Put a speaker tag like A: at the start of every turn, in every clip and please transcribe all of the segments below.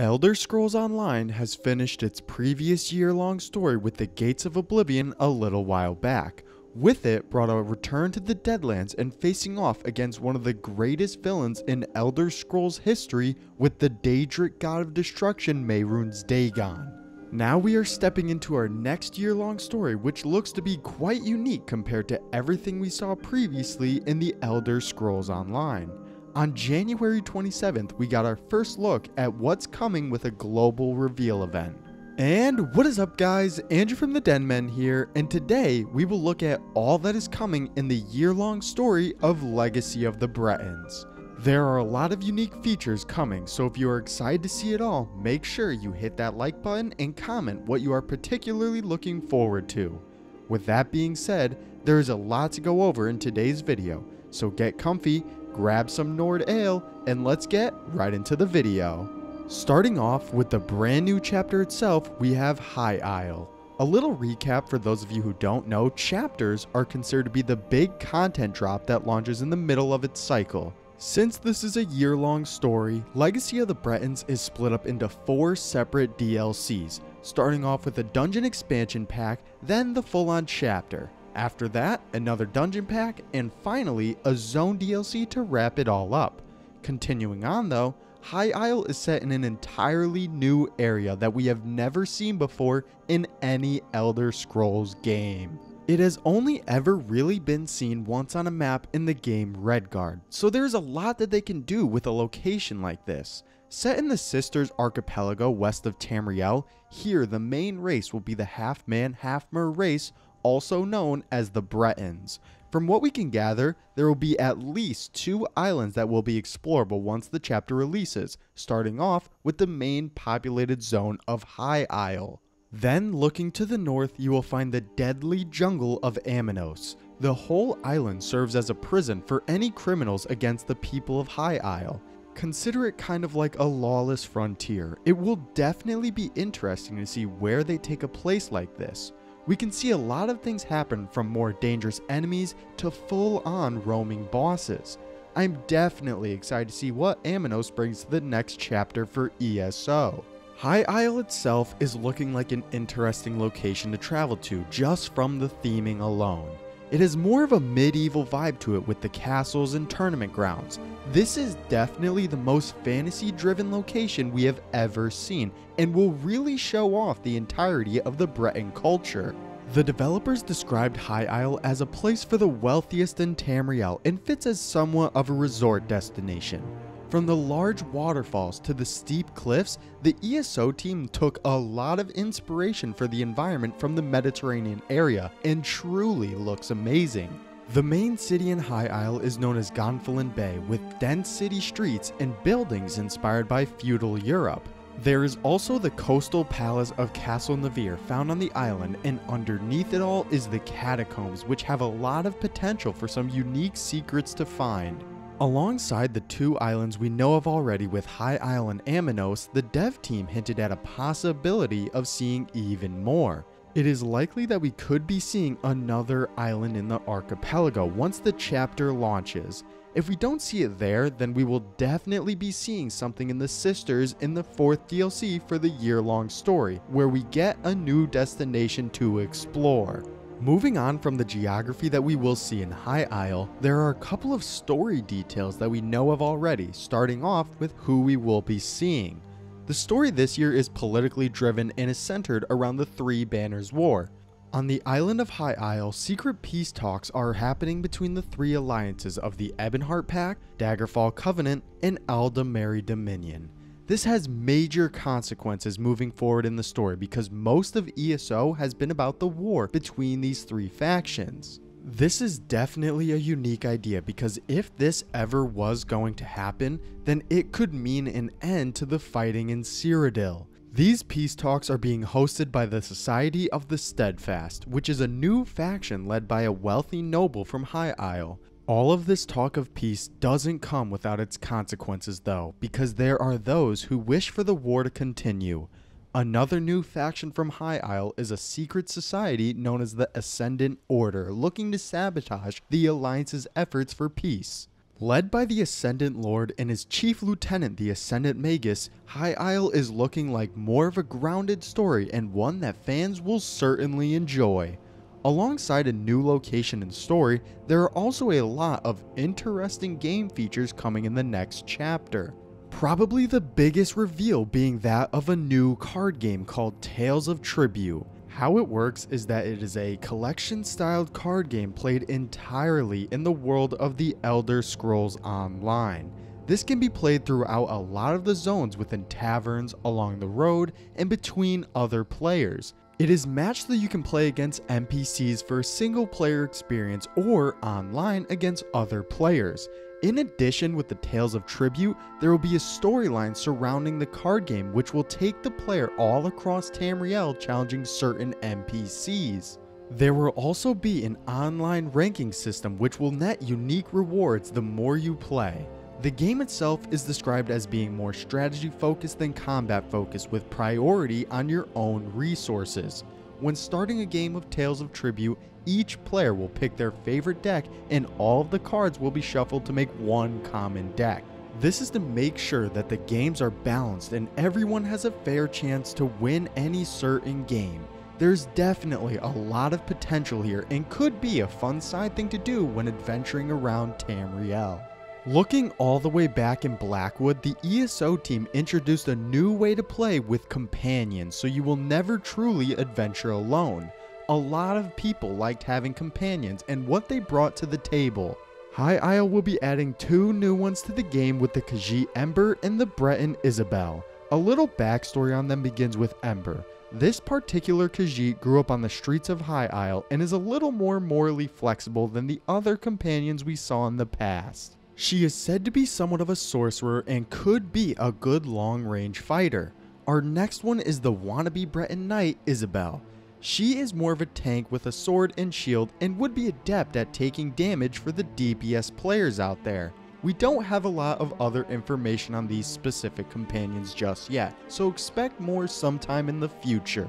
A: Elder Scrolls Online has finished its previous year-long story with the Gates of Oblivion a little while back. With it brought a return to the Deadlands and facing off against one of the greatest villains in Elder Scrolls history with the Daedric god of destruction Mehrunes Dagon. Now we are stepping into our next year-long story, which looks to be quite unique compared to everything we saw previously in the Elder Scrolls Online. On January 27th, we got our first look at what's coming with a global reveal event. And what is up guys, Andrew from the Den Men here, and today we will look at all that is coming in the year-long story of Legacy of the Bretons. There are a lot of unique features coming, so if you are excited to see it all, make sure you hit that like button and comment what you are particularly looking forward to. With that being said, there is a lot to go over in today's video, so get comfy, grab some Nord Ale, and let's get right into the video. Starting off with the brand new chapter itself, we have High Isle. A little recap for those of you who don't know, chapters are considered to be the big content drop that launches in the middle of its cycle. Since this is a year-long story, Legacy of the Bretons is split up into 4 separate DLCs, starting off with a dungeon expansion pack, then the full-on chapter. After that, another dungeon pack, and finally a zone DLC to wrap it all up. Continuing on though, High Isle is set in an entirely new area that we have never seen before in any Elder Scrolls game. It has only ever really been seen once on a map in the game Redguard, so there's a lot that they can do with a location like this. Set in the Sisters Archipelago west of Tamriel, here the main race will be the half-man, half-mer race, also known as the Bretons. From what we can gather, there will be at least 2 islands that will be explorable once the chapter releases, starting off with the main populated zone of High Isle. Then looking to the north, you will find the deadly jungle of Amanos. The whole island serves as a prison for any criminals against the people of High Isle. Consider it kind of like a lawless frontier. It will definitely be interesting to see where they take a place like this. We can see a lot of things happen, from more dangerous enemies to full-on roaming bosses. I'm definitely excited to see what Amanos brings to the next chapter for ESO. High Isle itself is looking like an interesting location to travel to just from the theming alone. It has more of a medieval vibe to it with the castles and tournament grounds. This is definitely the most fantasy-driven location we have ever seen, and will really show off the entirety of the Breton culture. The developers described High Isle as a place for the wealthiest in Tamriel and fits as somewhat of a resort destination. From the large waterfalls to the steep cliffs, the ESO team took a lot of inspiration for the environment from the Mediterranean area and truly looks amazing. The main city in High Isle is known as Gonfalon Bay, with dense city streets and buildings inspired by feudal Europe. There is also the coastal palace of Castle Navir found on the island, and underneath it all is the catacombs, which have a lot of potential for some unique secrets to find. Alongside the 2 islands we know of already with High Isle and Amanos, the dev team hinted at a possibility of seeing even more. It is likely that we could be seeing another island in the archipelago once the chapter launches. If we don't see it there, then we will definitely be seeing something in the Sisters in the 4th DLC for the year-long story, where we get a new destination to explore. Moving on from the geography that we will see in High Isle, there are a couple of story details that we know of already, starting off with who we will be seeing. The story this year is politically driven and is centered around the 3 Banners War. On the island of High Isle, secret peace talks are happening between the 3 alliances of the Ebonheart Pact, Daggerfall Covenant, and Aldemary Dominion. This has major consequences moving forward in the story because most of ESO has been about the war between these 3 factions. This is definitely a unique idea because if this ever was going to happen, then it could mean an end to the fighting in Cyrodiil. These peace talks are being hosted by the Society of the Steadfast, which is a new faction led by a wealthy noble from High Isle. All of this talk of peace doesn't come without its consequences though, because there are those who wish for the war to continue. Another new faction from High Isle is a secret society known as the Ascendant Order, looking to sabotage the Alliance's efforts for peace. Led by the Ascendant Lord and his chief lieutenant, the Ascendant Magus, High Isle is looking like more of a grounded story and one that fans will certainly enjoy. Alongside a new location and story, there are also a lot of interesting game features coming in the next chapter. Probably the biggest reveal being that of a new card game called Tales of Tribute. How it works is that it is a collection-styled card game played entirely in the world of the Elder Scrolls Online. This can be played throughout a lot of the zones within taverns, along the road, and between other players. It is matched so you can play against NPCs for a single-player experience or online against other players. In addition, with the Tales of Tribute, there will be a storyline surrounding the card game which will take the player all across Tamriel challenging certain NPCs. There will also be an online ranking system which will net unique rewards the more you play. The game itself is described as being more strategy focused than combat focused, with priority on your own resources. When starting a game of Tales of Tribute, each player will pick their favorite deck and all of the cards will be shuffled to make one common deck. This is to make sure that the games are balanced and everyone has a fair chance to win any certain game. There's definitely a lot of potential here and could be a fun side thing to do when adventuring around Tamriel. Looking all the way back in Blackwood, the ESO team introduced a new way to play with companions, so you will never truly adventure alone. A lot of people liked having companions and what they brought to the table. High Isle will be adding 2 new ones to the game with the Khajiit Ember and the Breton Isabel. A little backstory on them begins with Ember. This particular Khajiit grew up on the streets of High Isle and is a little more morally flexible than the other companions we saw in the past. She is said to be somewhat of a sorcerer and could be a good long-range fighter. Our next one is the wannabe Breton Knight, Isabel. She is more of a tank with a sword and shield and would be adept at taking damage for the DPS players out there. We don't have a lot of other information on these specific companions just yet, so expect more sometime in the future.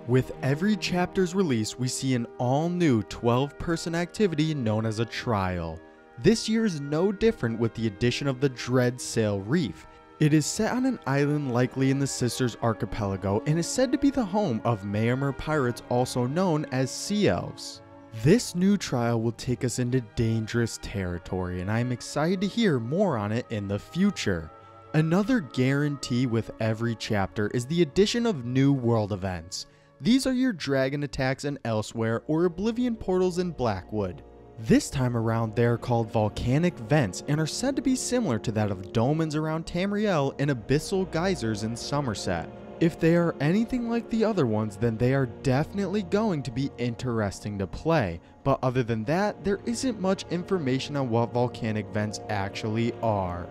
A: With every chapter's release, we see an all-new 12-person activity known as a trial. This year is no different with the addition of the Dread Sail Reef. It is set on an island likely in the Sisters Archipelago and is said to be the home of Mayamur pirates also known as Sea Elves. This new trial will take us into dangerous territory and I am excited to hear more on it in the future. Another guarantee with every chapter is the addition of new world events. These are your dragon attacks in Elsewhere or Oblivion portals in Blackwood. This time around they are called volcanic vents and are said to be similar to that of dolmens around Tamriel and abyssal geysers in Somerset. If they are anything like the other ones, then they are definitely going to be interesting to play, but other than that, there isn't much information on what volcanic vents actually are.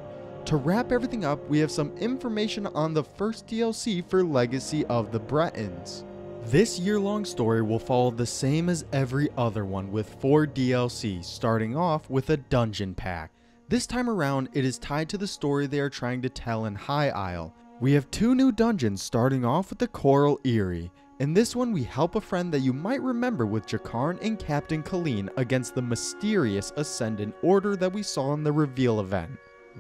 A: To wrap everything up, we have some information on the first DLC for Legacy of the Bretons. This year-long story will follow the same as every other one with 4 DLCs, starting off with a dungeon pack. This time around, it is tied to the story they are trying to tell in High Isle. We have 2 new dungeons, starting off with the Coral Eyrie. In this one, we help a friend that you might remember with Jakarn and Captain Colleen against the mysterious Ascendant Order that we saw in the reveal event.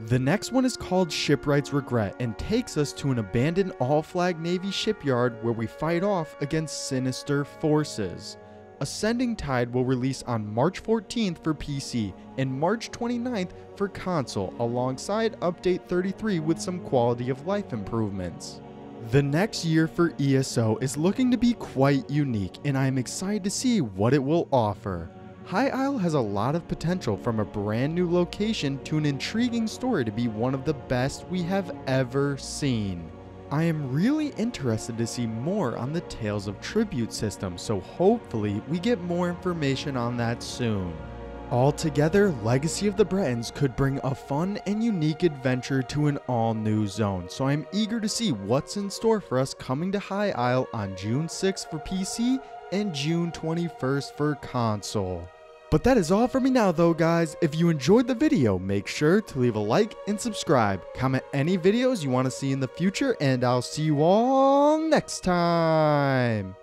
A: The next one is called Shipwright's Regret and takes us to an abandoned all-flag Navy shipyard where we fight off against sinister forces. Ascending Tide will release on March 14th for PC and March 29th for console, alongside Update 33 with some quality of life improvements. The next year for ESO is looking to be quite unique and I am excited to see what it will offer. High Isle has a lot of potential, from a brand new location to an intriguing story to be one of the best we have ever seen. I am really interested to see more on the Tales of Tribute system, so hopefully we get more information on that soon. Altogether, Legacy of the Bretons could bring a fun and unique adventure to an all-new zone, so I'm eager to see what's in store for us coming to High Isle on June 6th for PC and June 21st for console. But that is all for me now though, guys. If you enjoyed the video, make sure to leave a like and subscribe. Comment any videos you want to see in the future, and I'll see you all next time.